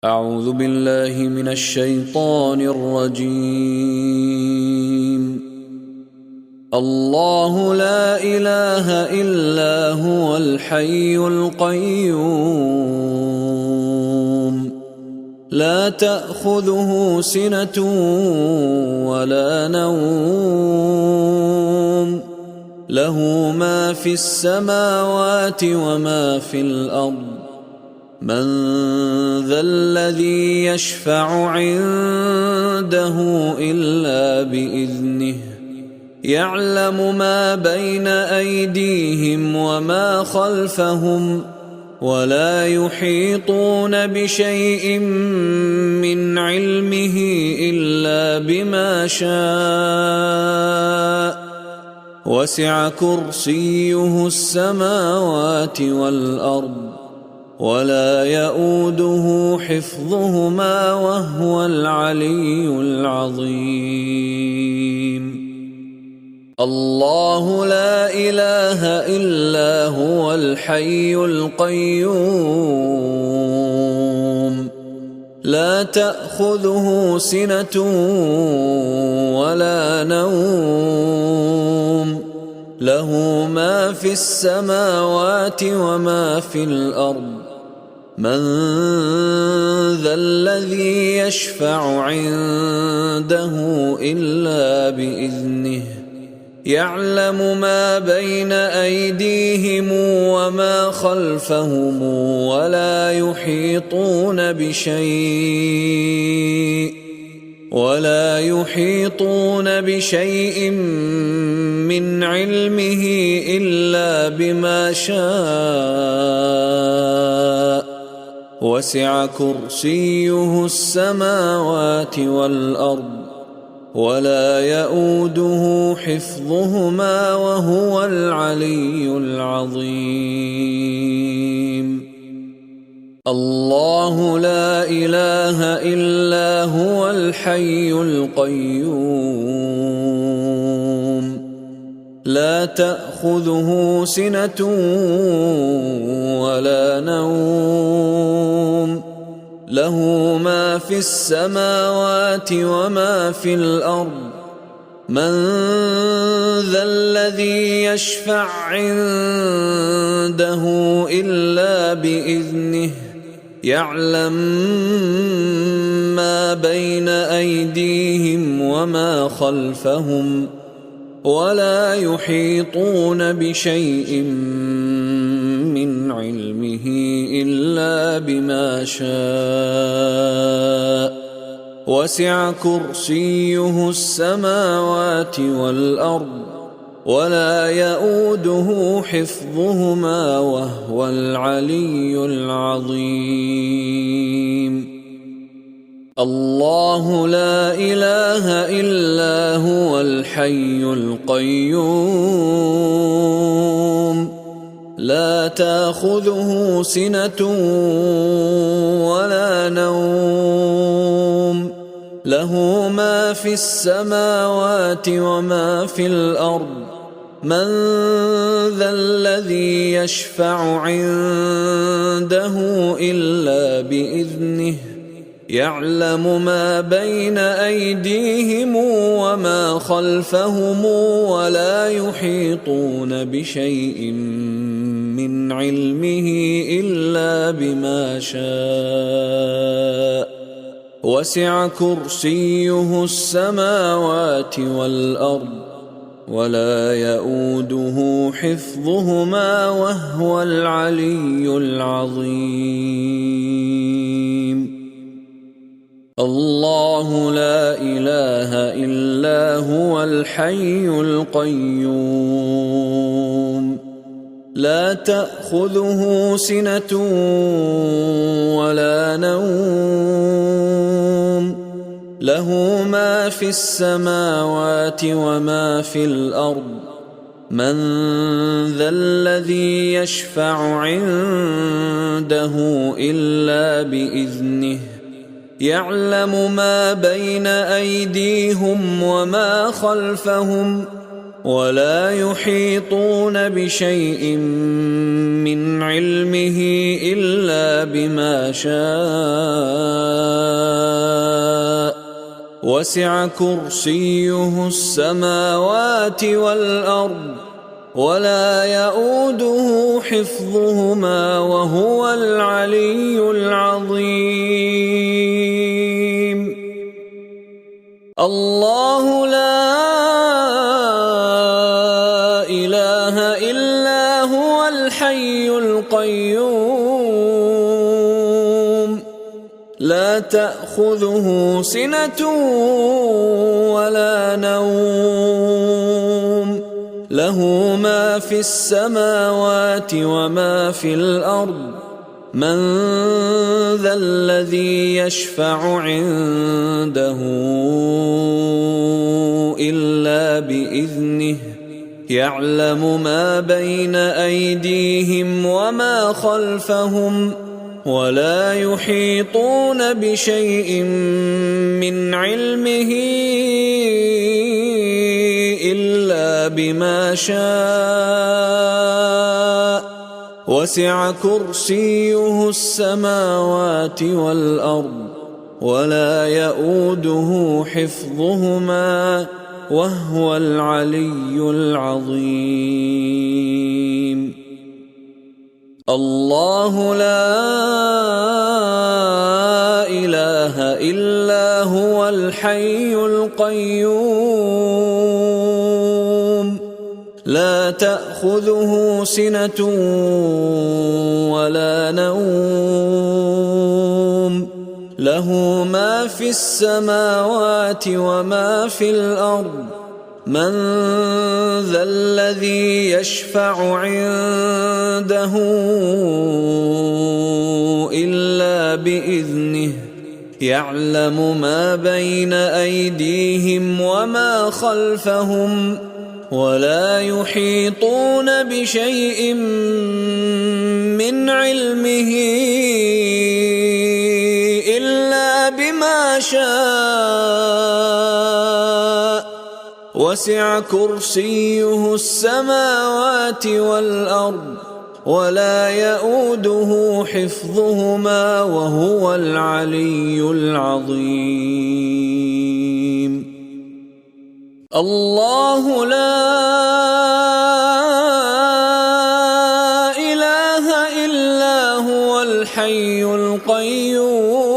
أعوذ بالله من الشيطان الرجيم. الله لا إله إلا هو الحي القيوم لا تأخذه سنة ولا نوم له ما في السماوات وما في الأرض من ذا الذي يشفع عنده إلا بإذنه يعلم ما بين أيديهم وما خلفهم ولا يحيطون بشيء من علمه إلا بما شاء وسع كرسيه السماوات والأرض ولا يؤوده حفظهما وهو العلي العظيم. الله لا إله إلا هو الحي القيوم لا تأخذه سنة ولا نوم له ما في السماوات وما في الأرض من ذا الذي يشفع عنده إلا بإذنه يعلم ما بين أيديهم وما خلفهم ولا يحيطون بشيء من علمه إلا بما شاء وسع كرسيه السماوات والأرض ولا يؤوده حفظهما وهو العلي العظيم. الله لا إله إلا هو الحي القيوم لا تأخذه سنة ولا نوم له ما في السماوات وما في الأرض من ذا الذي يشفع عنده إلا بإذنه يعلم ما بين أيديهم وما خلفهم ولا يحيطون بشيء من علمه إلا بما شاء وسع كرسيه السماوات والأرض ولا يؤوده حفظهما وهو العلي العظيم. الله لا إله إلا هو الحي القيوم لا تأخذه سنة ولا نوم له ما في السماوات وما في الأرض من ذا الذي يشفع عنده إلا بإذنه يعلم ما بين أيديهم وما خلفهم ولا يحيطون بشيء من علمه إلا بما شاء وسع كرسيه السماوات والأرض ولا يؤوده حفظهما وهو العلي العظيم. الله لا إله إلا هو الحي القيوم لا تأخذه سنة ولا نوم له ما في السماوات وما في الأرض من ذا الذي يشفع عنده إلا بإذنه يعلم ما بين أيديهم وما خلفهم ولا يحيطون بشيء من علمه إلا بما شاء وسع كرسيه السماوات والأرض ولا يئوده حفظهما وهو العلي العظيم. الله لا إله إلا هو الحي القيوم لا تأخذه سنة ولا نوم له ما في السماوات وما في الأرض من ذا الذي يشفع عنده إلا بإذنه يعلم ما بين أيديهم وما خلفهم ولا يحيطون بشيء من علمه إلا بما شاء وسع كرسيه السماوات والأرض ولا يئوده حفظهما وهو العلي العظيم. الله لا إله إلا هو الحي القيوم لا تأخذه سنة ولا نوم له ما في السماوات وما في الأرض من ذا الذي يشفع عنده إلا بإذنه يعلم ما بين أيديهم وما خلفهم ولا يحيطون بشيء من علمه إلا بما شاء وسع كرسيه السماوات والأرض ولا يئوده حفظهما وهو العلي العظيم. الله لا إله إلا هو الحي القيوم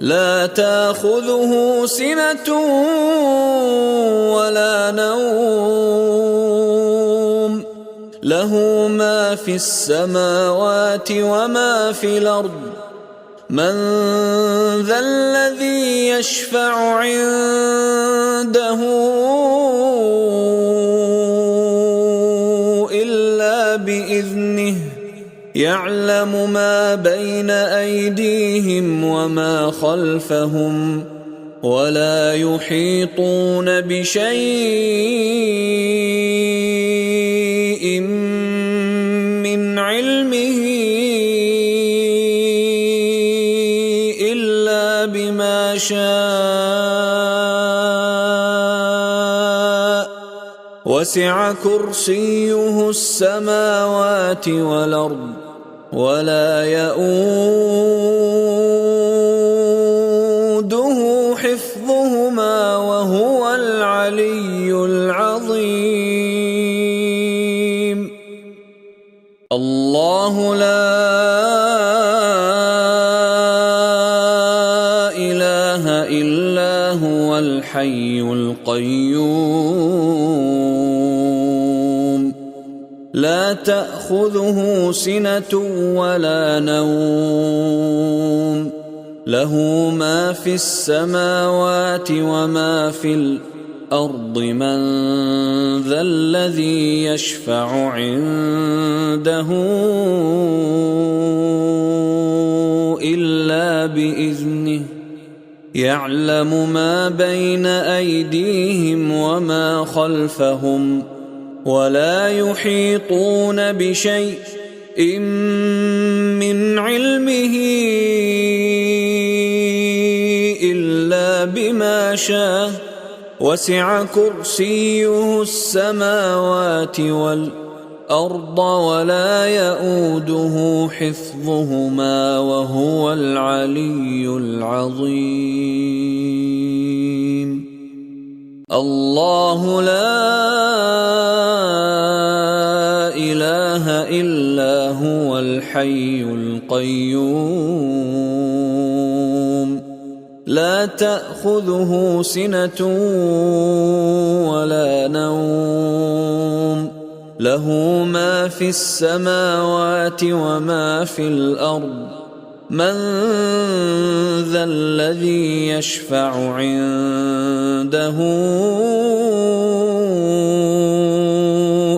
لا تأخذه سنة ولا نوم له ما في السماوات وما في الأرض من ذا الذي يشفع عنده إلا بإذنه يعلم ما بين أيديهم وما خلفهم ولا يحيطون بشيء من علمه إلا بما شاء وسع كرسيه السماوات والأرض ولا يئوده حفظهما وهو العلي العظيم. الله لا إله إلا هو الحي القيوم لا تأخذه سنة ولا نوم له ما في السماوات وما في الأرض من ذا الذي يشفع عنده إلا بإذنه يعلم ما بين أيديهم وما خلفهم ولا يحيطون بشيء من علمه إلا بما شاء وسع كرسيه السماوات والأرض الأرض ولا يئوده حفظهما وهو العلي العظيم. الله لا إله إلا هو الحي القيوم لا تأخذه سنة ولا نوم له ما في السماوات وما في الأرض من ذا الذي يشفع عنده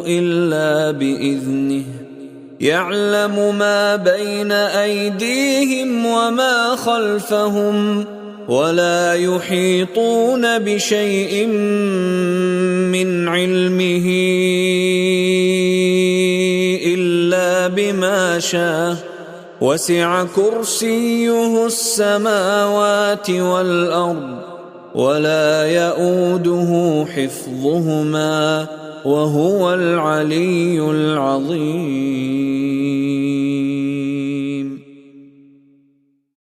إلا بإذنه يعلم ما بين أيديهم وما خلفهم ولا يحيطون بشيء من علمه إلا بما شاء وسع كرسيه السماوات والأرض ولا يئوده حفظهما وهو العلي العظيم.